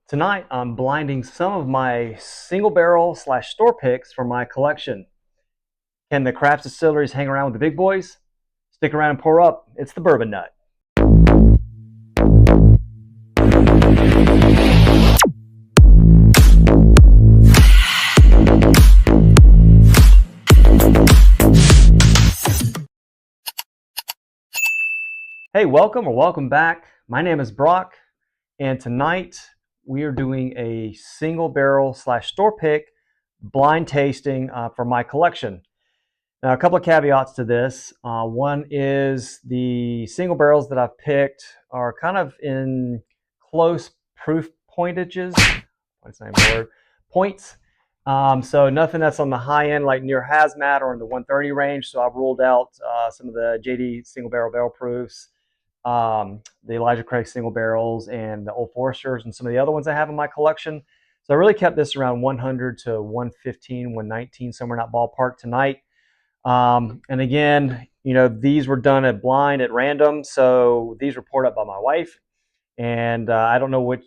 Tonight, I'm blinding some of my single barrel / store picks from my collection. Can the craft distilleries hang around with the big boys? Stick around and pour up. It's the Bourbon Nut. Hey, welcome back. My name is Brock, and tonight we are doing a single barrel / store pick blind tasting for my collection. Now, a couple of caveats to this. One is the single barrels that I've picked are kind of in close proof pointages. What's the name of the word? Points. So nothing that's on the high end, like near hazmat or in the 130 range. So I've ruled out some of the JD single barrel proofs, the Elijah Craig single barrels, and the Old Foresters, and some of the other ones I have in my collection. So I really kept this around 100 to 115, 119, somewhere in that ballpark tonight. And again, these were done at blind at random. So these were poured up by my wife, and I don't know which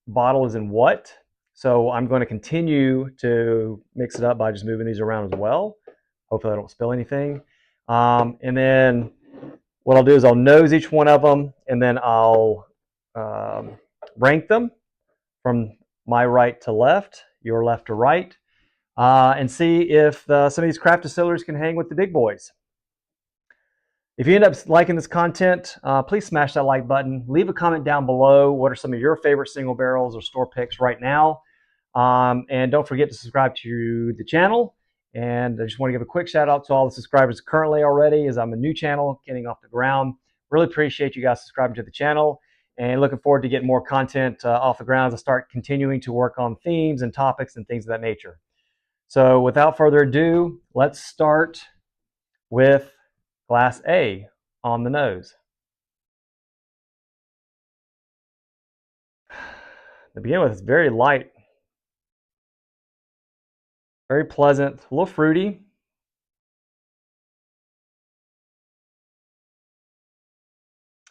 bottle is in what. So I'm going to continue to mix it up by just moving these around as well. Hopefully I don't spill anything. And then what I'll do is I'll nose each one of them, and then I'll rank them from my right to left, your left to right. And see if some of these craft distillers can hang with the big boys. If you end up liking this content, please smash that like button. Leave a comment down below. What are some of your favorite single barrels or store picks right now? And don't forget to subscribe to the channel. And I just want to give a quick shout out to all the subscribers currently already, as I'm a new channel getting off the ground. Really appreciate you guys subscribing to the channel, and looking forward to getting more content off the ground as I start continuing to work on themes and topics and things of that nature. So without further ado, let's start with glass A on the nose. To begin with, it's very light, very pleasant, a little fruity.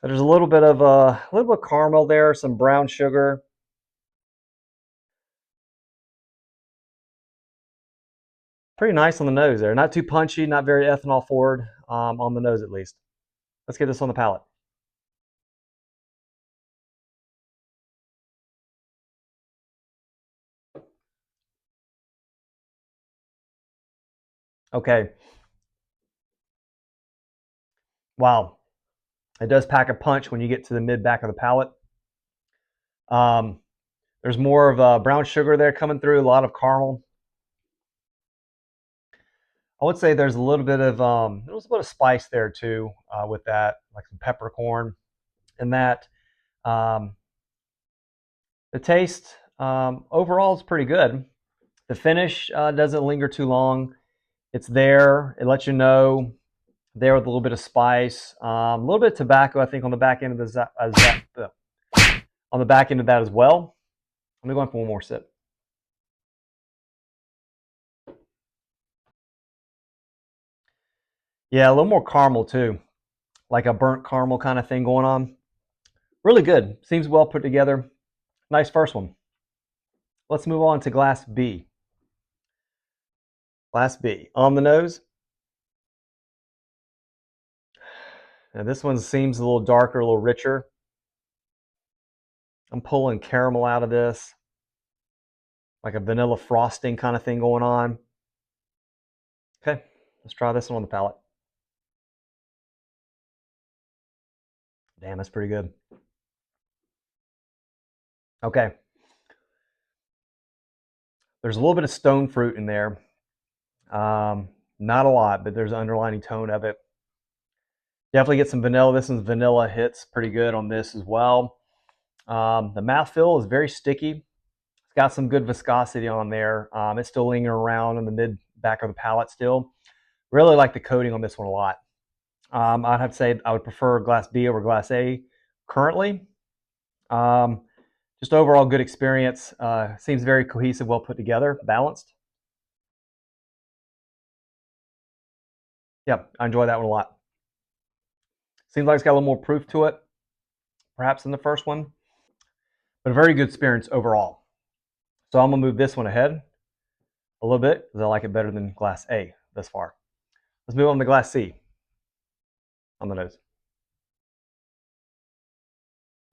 There's a little bit of caramel there, some brown sugar. Pretty nice on the nose there. Not too punchy, not very ethanol forward on the nose at least. Let's get this on the palate. Okay. Wow. It does pack a punch when you get to the mid back of the palate. There's more of brown sugar there coming through, a lot of caramel. I would say there's a little bit of spice there too with that, like some peppercorn, and that. Um, the taste overall is pretty good. The finish doesn't linger too long. It's there. It lets you know there with a little bit of spice, a little bit of tobacco. I think on the back end of on the back end of that as well. Let me go in for one more sip. Yeah, a little more caramel too, like a burnt caramel kind of thing going on. Really good. Seems well put together. Nice first one. Let's move on to glass B. Glass B on the nose. Now this one seems a little darker, a little richer. I'm pulling caramel out of this, like a vanilla frosting kind of thing going on. Okay, let's try this one on the palate. Damn, that's pretty good. Okay. There's a little bit of stone fruit in there. Not a lot, but there's an underlining tone of it. Definitely get some vanilla. This one's vanilla hits pretty good on this as well. The mouthfeel is very sticky. It's got some good viscosity on there. It's still lingering around in the mid back of the palate still. Really like the coating on this one a lot. I'd have to say I would prefer glass B over glass A currently. Just overall good experience. Seems very cohesive, well put together, balanced. Yeah, I enjoy that one a lot. Seems like it's got a little more proof to it, perhaps, than the first one. But a very good experience overall. So I'm gonna move this one ahead a little bit because I like it better than glass A thus far. Let's move on to glass C on the nose.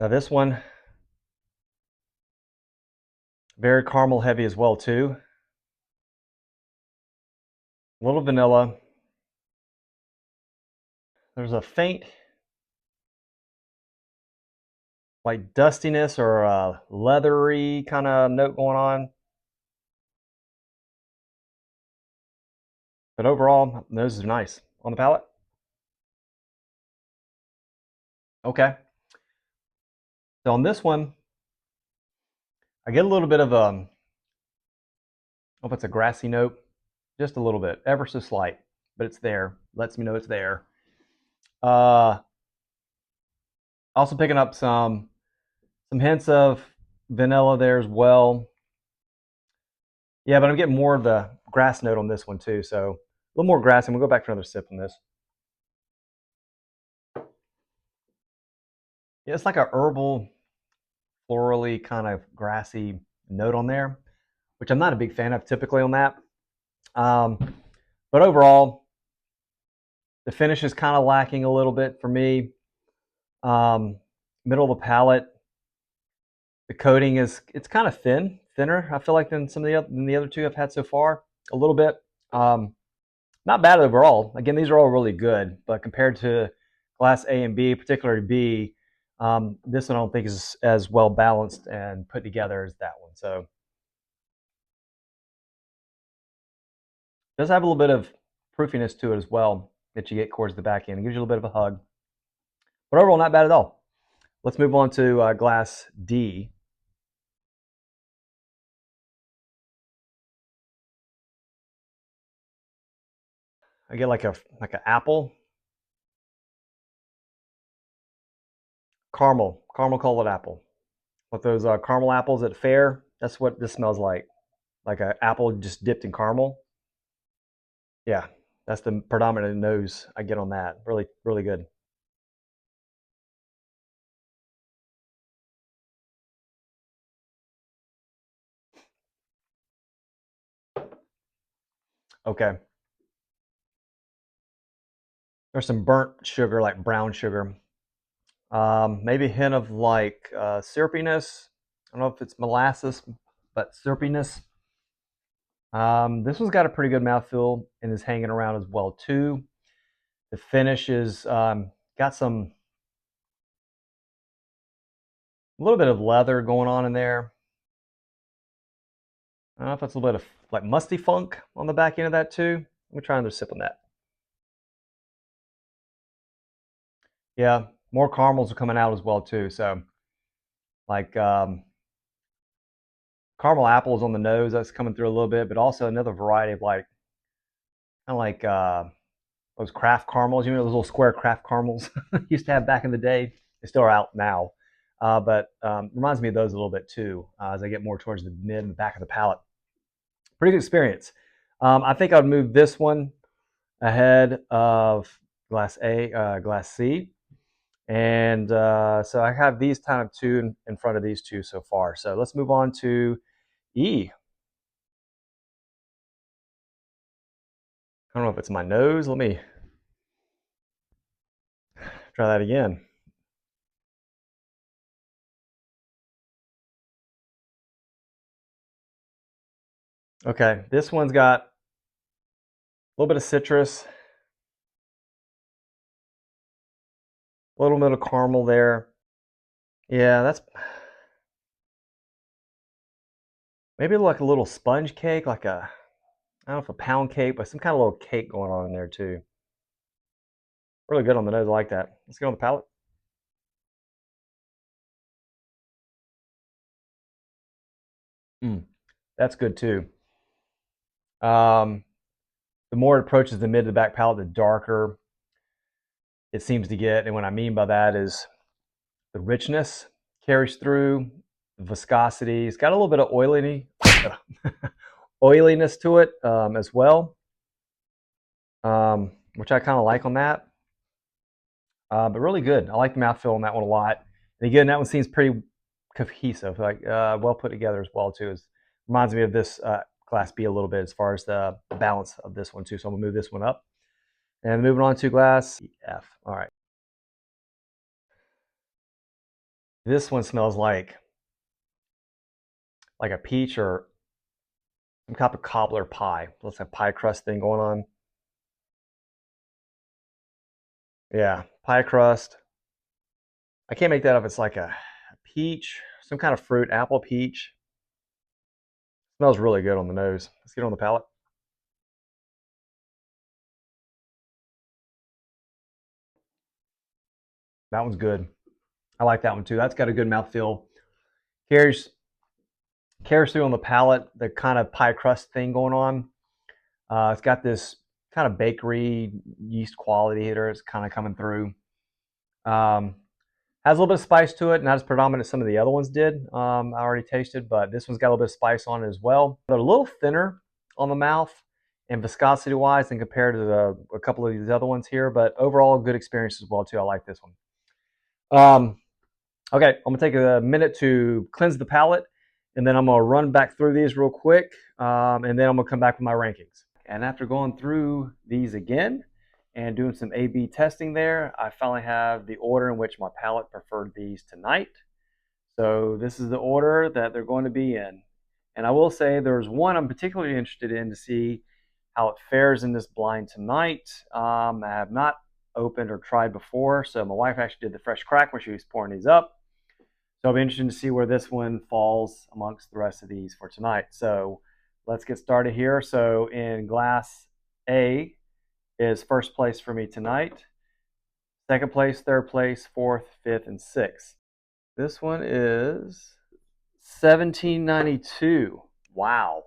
Now this one, very caramel heavy as well too. A little vanilla. There's a faint like dustiness or a leathery kind of note going on. But overall, nose is nice. On the palate? Okay. So on this one, I get a little bit of I don't know if it's a grassy note, just a little bit, ever so slight, but it's there. Lets me know it's there. Also picking up some hints of vanilla there as well. Yeah, but I'm getting more of the grass note on this one too. So a little more grass, and we'll go back for another sip on this. Yeah, it's like a herbal, florally kind of grassy note on there, which I'm not a big fan of typically on that. But overall, the finish is kind of lacking a little bit for me. Middle of the palate, the coating it's kind of thinner. I feel like than the other two I've had so far, a little bit. Not bad overall. Again, these are all really good, but compared to glass A and B, particularly B, this one I don't think is as well balanced and put together as that one. So it does have a little bit of proofiness to it as well that you get towards the back end. It gives you a little bit of a hug, but overall not bad at all. Let's move on to glass D. I get like an apple, caramel colored apple. With those caramel apples at fair, that's what this smells like an apple just dipped in caramel. Yeah, that's the predominant nose I get on that. Really, really good. Okay. There's some burnt sugar, like brown sugar. Maybe a hint of like syrupiness. I don't know if it's molasses, but syrupiness. This one's got a pretty good mouthfeel and is hanging around as well too. The finish is got some a little bit of leather going on in there. I don't know if that's a little bit of like musty funk on the back end of that too. Let me try another sip on that. Yeah, more caramels are coming out as well too. So like caramel apples on the nose that's coming through a little bit, but also another variety of like kind of like those craft caramels. You know those little square craft caramels used to have back in the day. They still are out now, but reminds me of those a little bit too as I get more towards the mid and the back of the palate. Pretty good experience. I think I'd move this one ahead of glass A, glass C. And so I have these kind of two in front of these two so far. So let's move on to E. I don't know if it's my nose. Let me try that again. Okay, this one's got a little bit of citrus, a little bit of caramel there. Yeah, that's maybe like a little sponge cake, like I don't know if a pound cake, but some kind of little cake going on in there too. Really good on the nose. I like that. Let's get on the palate. Mm, that's good too. Um, the more it approaches the mid to the back palate, the darker it seems to get. And what I mean by that is the richness carries through, the viscosity. It's got a little bit of oiliness to it as well, which I kind of like on that. But really good. I like the mouthfeel on that one a lot. And again, that one seems pretty cohesive, like well put together as well too. Is Reminds me of this Glass B a little bit as far as the balance of this one too. So I'm gonna move this one up. And moving on to Glass F. All right. This one smells like a peach or some type of cobbler pie. Looks like a pie crust thing going on. Yeah, pie crust. I can't make that up. It's like a peach, some kind of fruit, apple peach. Smells really good on the nose. Let's get on the palate. That one's good. I like that one too. That's got a good mouthfeel. Carries through on the palate, the kind of pie crust thing going on. It's got this kind of bakery yeast quality here. It's kind of coming through. Has a little bit of spice to it, not as predominant as some of the other ones did. I already tasted, but this one's got a little bit of spice on it as well. They're a little thinner on the mouth and viscosity wise than compared to a couple of these other ones here, but overall good experience as well too. I like this one. Okay, I'm gonna take a minute to cleanse the palate, and then I'm gonna run back through these real quick, and then I'm gonna come back with my rankings. And after going through these again and doing some A/B testing there, I finally have the order in which my palate preferred these tonight. So this is the order that they're going to be in. And I will say there's one I'm particularly interested in to see how it fares in this blind tonight. I have not opened or tried before, so my wife actually did the fresh crack when she was pouring these up. So I'll be interested to see where this one falls amongst the rest of these for tonight. So let's get started here. So in Glass A is first place for me tonight. Second place, third place, fourth, fifth, and sixth. This one is 1792. Wow.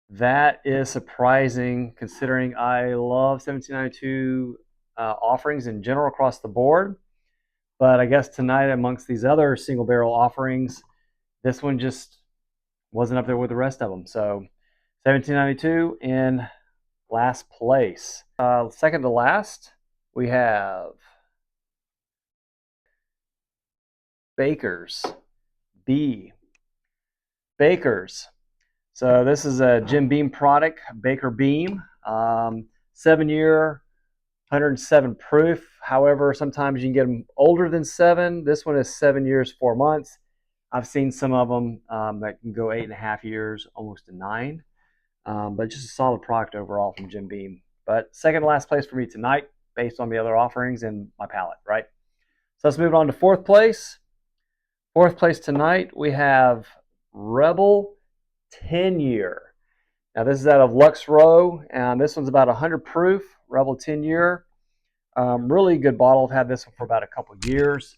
That is surprising considering I love 1792 offerings in general across the board. But I guess tonight amongst these other single barrel offerings, this one just wasn't up there with the rest of them. So 1792 in last place. Second to last, we have Baker's B. Baker's. So this is a Jim Beam product, Baker Beam. 7-year, 107 proof. However, sometimes you can get them older than 7. This one is 7 years, 4 months. I've seen some of them that can go 8.5 years, almost to 9. But just a solid product overall from Jim Beam. But second to last place for me tonight, based on the other offerings and my palate, right? So let's move on to fourth place. Fourth place tonight, we have Rebel 10-year. Now this is out of Lux Row, and this one's about 100 proof, Rebel 10-year. Really good bottle. I've had this one for about a couple years.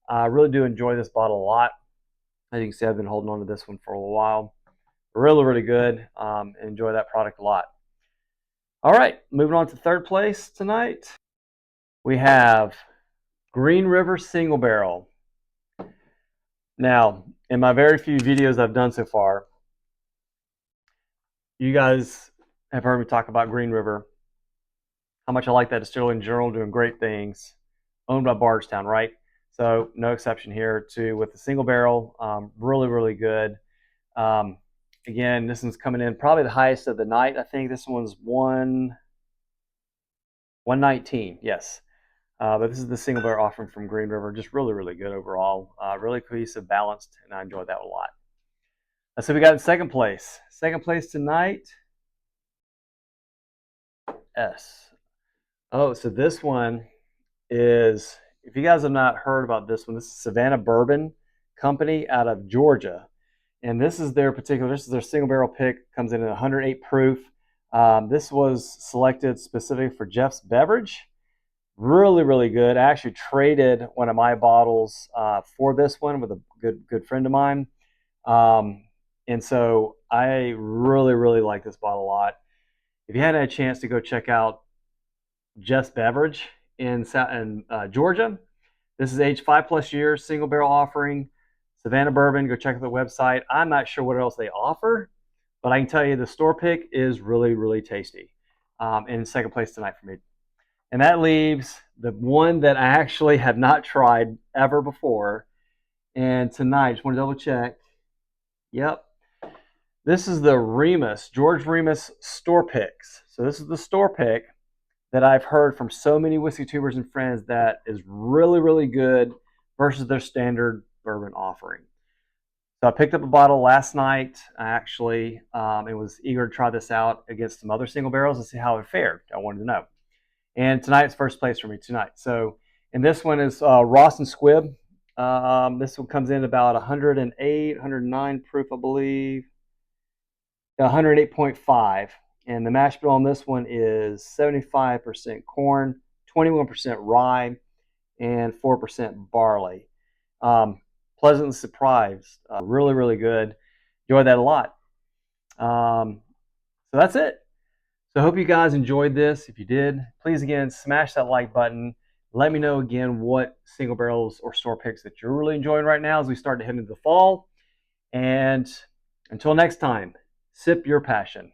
I really do enjoy this bottle a lot. As you can see, I've been holding on to this one for a little while. Really, really good. Enjoy that product a lot. All right, moving on to third place tonight. We have Green River Single Barrel. Now, in my very few videos I've done so far, you guys have heard me talk about Green River, how much I like that distillery in general, doing great things, owned by Bardstown, right? So no exception here too with the single barrel. Really, really good. Again, this one's coming in probably the highest of the night. I think this one's 119, yes. But this is the single barrel offering from Green River. Just really, really good overall. Really cohesive, balanced, and I enjoyed that a lot. So we got in second place. Second place tonight, S. Oh, so this one is, if you guys have not heard about this one, this is Savannah Bourbon Company out of Georgia. And this is their single barrel pick, comes in at 108 proof. This was selected specifically for Jeff's Beverage. Really, really good. I actually traded one of my bottles for this one with a good friend of mine. And so I really, really like this bottle a lot. If you hadn't had a chance to go check out Jeff's Beverage in Georgia, this is aged 5+ years, single barrel offering. Savannah Bourbon, go check out the website. I'm not sure what else they offer, but I can tell you the store pick is really, really tasty. In second place tonight for me. And that leaves the one that I actually have not tried ever before. And tonight, just want to double check. Yep. This is the Remus, George Remus store picks. So this is the store pick that I've heard from so many whiskey tubers and friends that is really, really good versus their standard bourbon offering. So I picked up a bottle last night, actually, and was eager to try this out against some other single barrels and see how it fared. I wanted to know. And tonight's first place for me tonight. So, and this one is Ross and Squibb. This one comes in about 108, 109 proof, I believe, 108.5. And the mash bill on this one is 75% corn, 21% rye, and 4% barley. Um, Pleasantly surprised. Really, really good. Enjoyed that a lot. So that's it. So I hope you guys enjoyed this. If you did, please again smash that like button. Let me know again what single barrels or store picks that you're really enjoying right now as we start to head into the fall. And until next time, sip your passion.